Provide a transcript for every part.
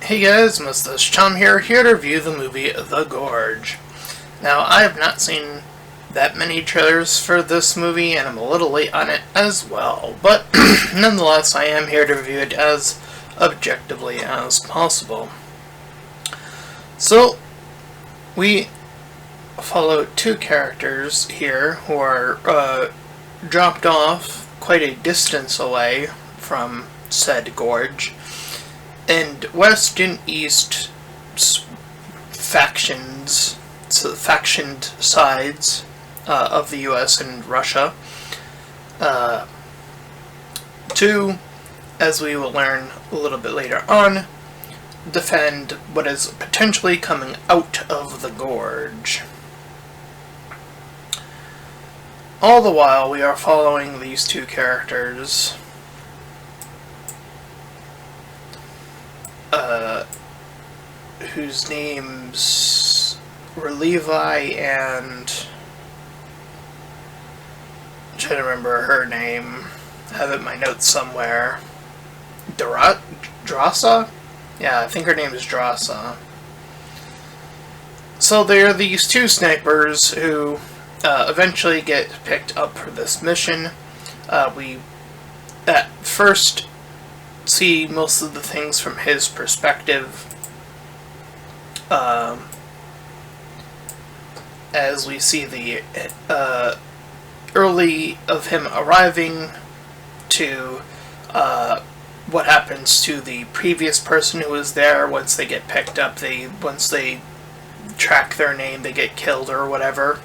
Hey guys, Mustached here to review the movie The Gorge. Now, I have not seen that many trailers for this movie, and I'm a little late on it as well, but nonetheless, I am here to review it as objectively as possible. So, we follow two characters here who are dropped off quite a distance away from said gorge, and west and east factioned sides of the U.S. and Russia to, as we will learn a little bit later on, defend what is potentially coming out of the gorge. All the while, we are following these two characters whose names were Levi and I'm trying to remember her name. I have it in my notes somewhere. Drasa? Yeah, I think her name is Drasa. So there are these two snipers who eventually get picked up for this mission. We at first see most of the things from his perspective, as we see the early of him arriving to what happens to the previous person who was there. Once they get picked up, once they track their name, they get killed or whatever.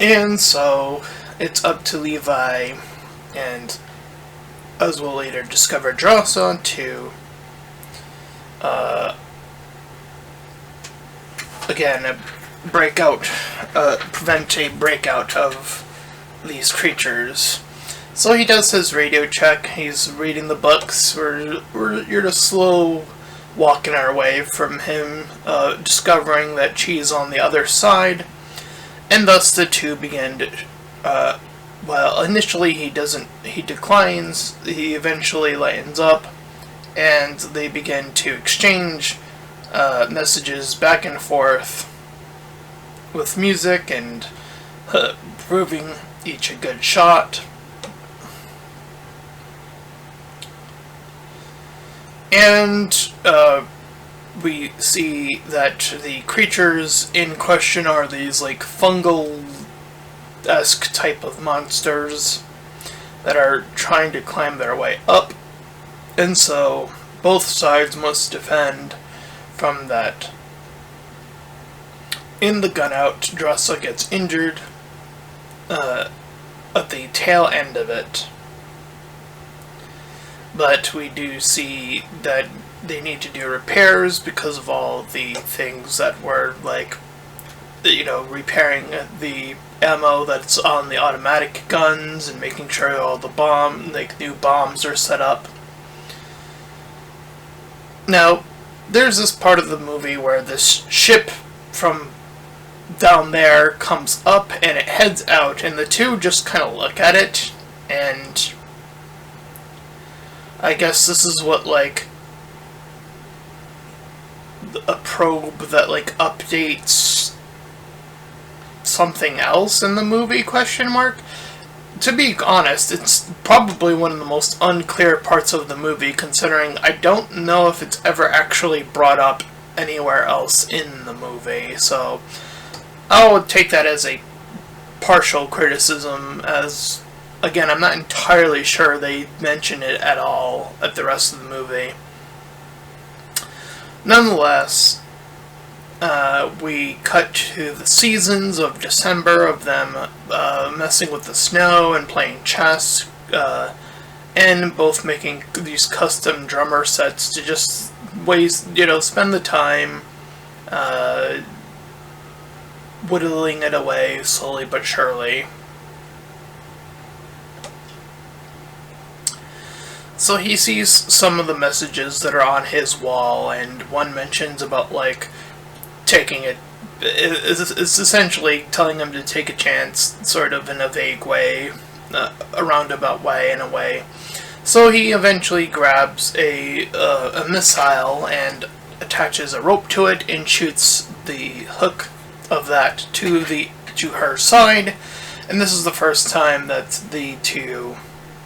And so, it's up to Levi, and as we'll later discover, Drasa to, again, prevent a breakout of these creatures. So he does his radio check, he's reading the books, you're just slow walking our way from him, discovering that she's on the other side. And thus the two begin to, well, initially he declines, he eventually lightens up, and they begin to exchange messages back and forth with music and proving each a good shot. And we see that the creatures in question are these like fungal-esque type of monsters that are trying to climb their way up, and so both sides must defend from that. In the gun-out, Drasa gets injured at the tail end of it, but we do see that they need to do repairs because of all the things that were, like, repairing the ammo that's on the automatic guns and making sure all the new bombs are set up. Now, there's this part of the movie where this ship from down there comes up and it heads out, and the two just kind of look at it, and I guess this is what, like, a probe that, like, updates something else in the movie, question mark? To be honest, it's probably one of the most unclear parts of the movie, considering I don't know if it's ever actually brought up anywhere else in the movie, so I would take that as a partial criticism, as, again, I'm not entirely sure they mention it at all at the rest of the movie. Nonetheless, we cut to the seasons of December of them messing with the snow and playing chess, and both making these custom drummer sets to just spend the time whittling it away slowly but surely. So he sees some of the messages that are on his wall, and one mentions about, like, taking it, it's essentially telling him to take a chance, sort of in a vague way, a roundabout way, in a way. So he eventually grabs a missile and attaches a rope to it and shoots the hook of that to her side. And this is the first time that the two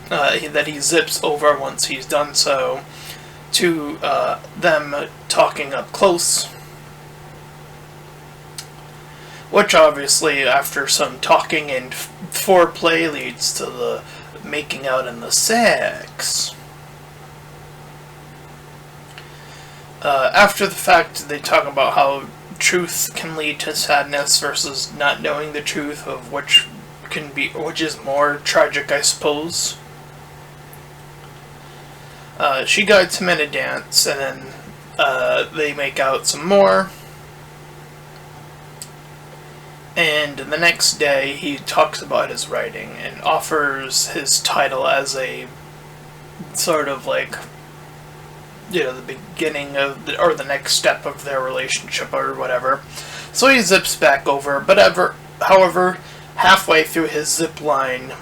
that he zips over once he's done so to them talking up close. Which obviously, after some talking and foreplay, leads to the making out and the sex. After the fact, they talk about how truth can lead to sadness versus not knowing the truth, of which is more tragic, I suppose. She guides him in a dance, and then they make out some more. And the next day, he talks about his writing and offers his title as a sort of like, the beginning of or the next step of their relationship or whatever. So he zips back over, but however, halfway through his zip line,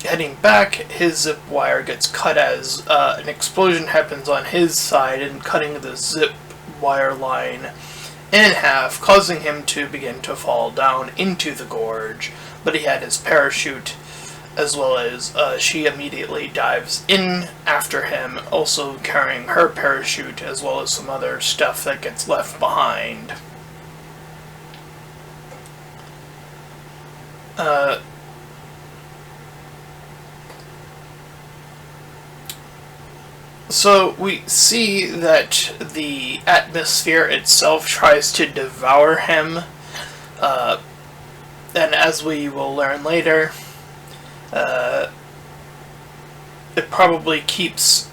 heading back, his zip wire gets cut as an explosion happens on his side and cutting the zip wire line in half, causing him to begin to fall down into the gorge. But he had his parachute, as well as she immediately dives in after him, also carrying her parachute, as well as some other stuff that gets left behind. So we see that the atmosphere itself tries to devour him, and as we will learn later, it probably keeps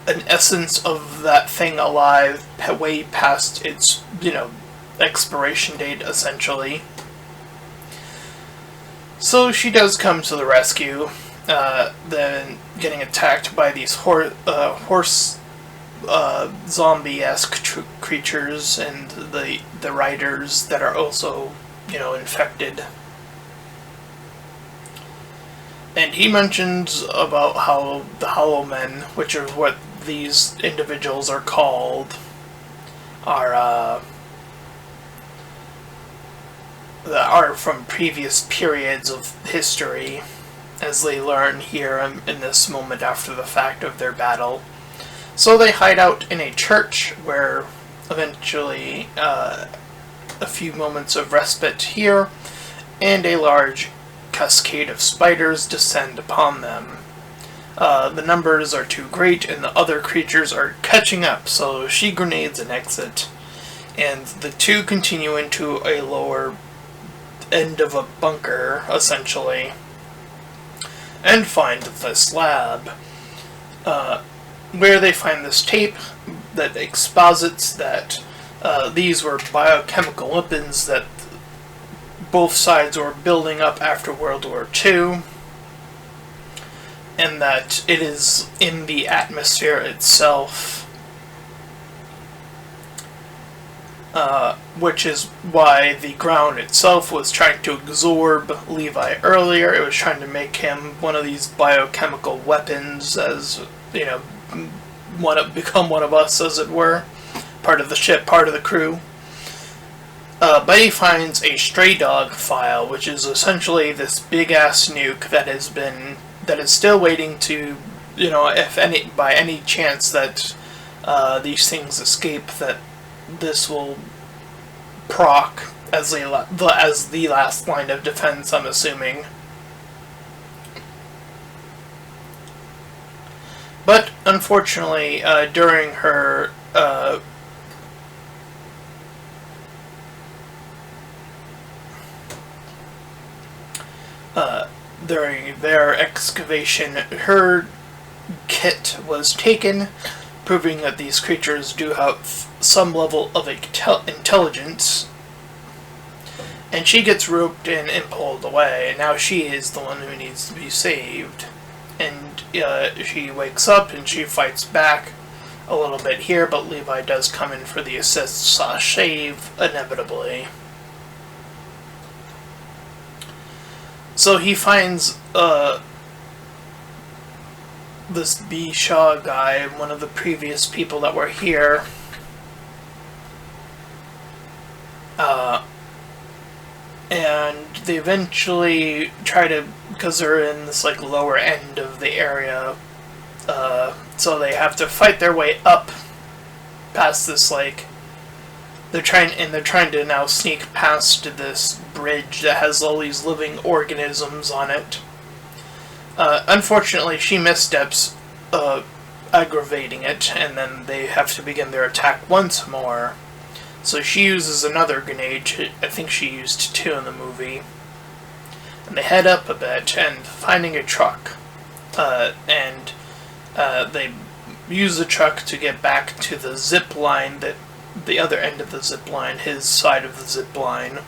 an essence of that thing alive way past its, expiration date, essentially. So she does come to the rescue, then getting attacked by these horse zombie-esque creatures and the riders that are also, infected. And he mentions about how the Hollow Men, which are what these individuals are called, are from previous periods of history, as they learn here in this moment after the fact of their battle. So they hide out in a church where eventually a few moments of respite here, and a large cascade of spiders descend upon them. The numbers are too great and the other creatures are catching up, so she grenades an exit, and the two continue into a lower end of a bunker, essentially, and find this lab, where they find this tape that exposits that these were biochemical weapons that both sides were building up after World War II, and that it is in the atmosphere itself, which is why the ground itself was trying to absorb Levi earlier. It was trying to make him one of these biochemical weapons, as, become one of us, as it were. Part of the ship, part of the crew. But he finds a stray dog file, which is essentially this big-ass nuke that is still waiting to, if by any chance that these things escape, that this will proc as the last line of defense, I'm assuming. But unfortunately, during her during their excavation, her kit was taken, proving that these creatures do have some level of intelligence, and she gets roped in and pulled away, and now she is the one who needs to be saved. And she wakes up and she fights back a little bit here, but Levi does come in for the assist/save, inevitably. So he finds this B. Shaw guy, one of the previous people that were here. And they eventually try to, because they're in this like lower end of the area, so they have to fight their way up past this like they're trying to now sneak past this bridge that has all these living organisms on it. Unfortunately, she missteps, aggravating it, and then they have to begin their attack once more. So she uses another grenade. I think she used 2 in the movie. And they head up a bit and finding a truck. And they use the truck to get back to the zip line, that the other end of the zip line, his side of the zip line,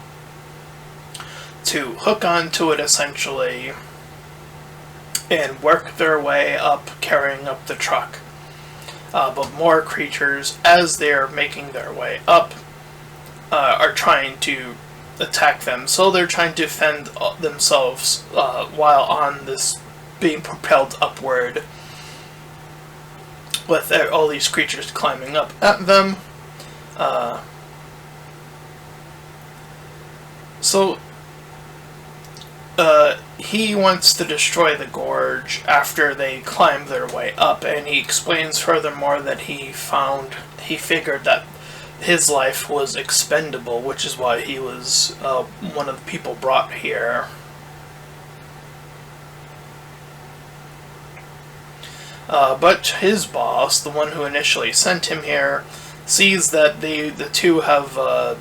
to hook onto it essentially and work their way up, carrying up the truck. But more creatures, as they're making their way up, are trying to attack them. So they're trying to defend themselves while on this being propelled upward, with all these creatures climbing up at them. He wants to destroy the gorge after they climb their way up, and he explains furthermore that he figured that his life was expendable, which is why he was one of the people brought here. But his boss, the one who initially sent him here, sees that the two have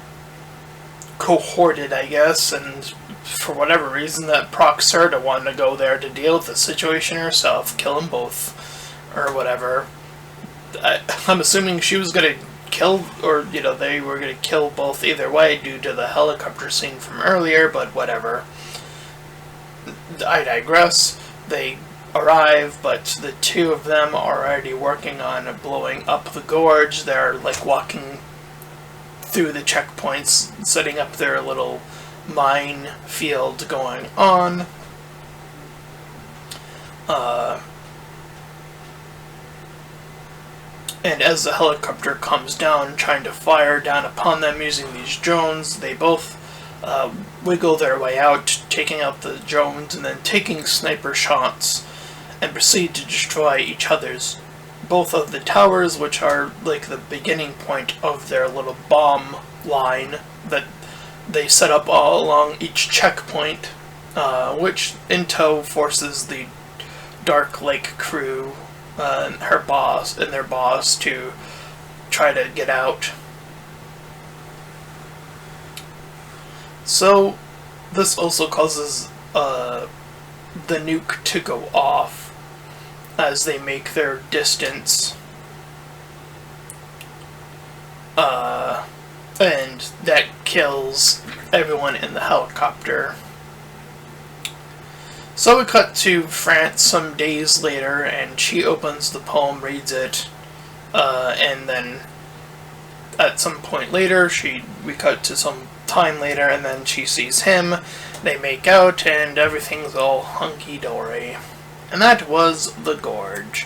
cohorted, I guess, and for whatever reason that procs her to want to go there to deal with the situation herself, kill them both, or whatever. I'm assuming she was going to kill, or, they were going to kill both either way due to the helicopter scene from earlier, but whatever. I digress. They arrive, but the two of them are already working on blowing up the gorge. They're, like, walking through the checkpoints, setting up their little mine field going on. And as the helicopter comes down, trying to fire down upon them using these drones, they both wiggle their way out, taking out the drones and then taking sniper shots, and proceed to destroy each other's, both of the towers, which are like the beginning point of their little bomb line that they set up all along each checkpoint, which in tow forces the Dark Lake crew and their boss to try to get out. So this also causes the nuke to go off as they make their distance, and that kills everyone in the helicopter. So we cut to France some days later, and she opens the poem, reads it, and then at some point later, we cut to some time later, and then she sees him, they make out, and everything's all hunky-dory. And that was The Gorge.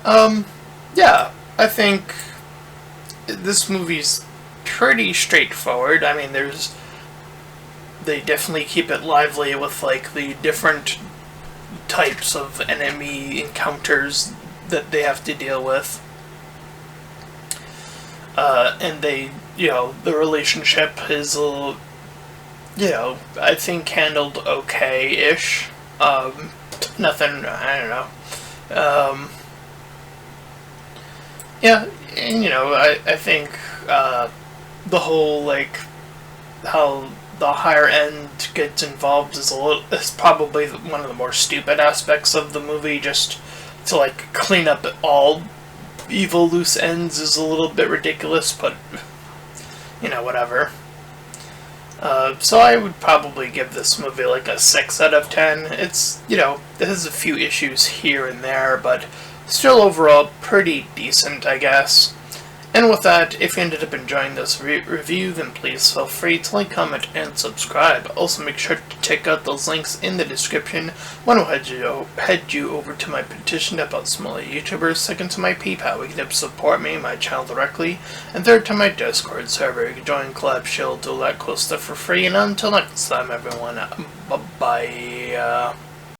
Yeah, I think this movie's pretty straightforward. I mean, they definitely keep it lively with, like, the different types of enemy encounters that they have to deal with. And the relationship is a little, I think handled okay-ish. Nothing, I don't know. Yeah, and, I think, the whole, like, how the higher end gets involved is probably one of the more stupid aspects of the movie. Just to, like, clean up all evil loose ends is a little bit ridiculous, but, whatever. So I would probably give this movie like a 6 out of 10. It's, it has a few issues here and there, but still overall pretty decent, I guess. And with that, if you ended up enjoying this review, then please feel free to like, comment, and subscribe. Also, make sure to check out those links in the description. One will head you over to my petition to help smaller YouTubers, second to my PayPal, where you can help support me and my channel directly, and third to my Discord server. You can join, collab, shield, do all that cool stuff for free, and until next time, everyone, bye-bye.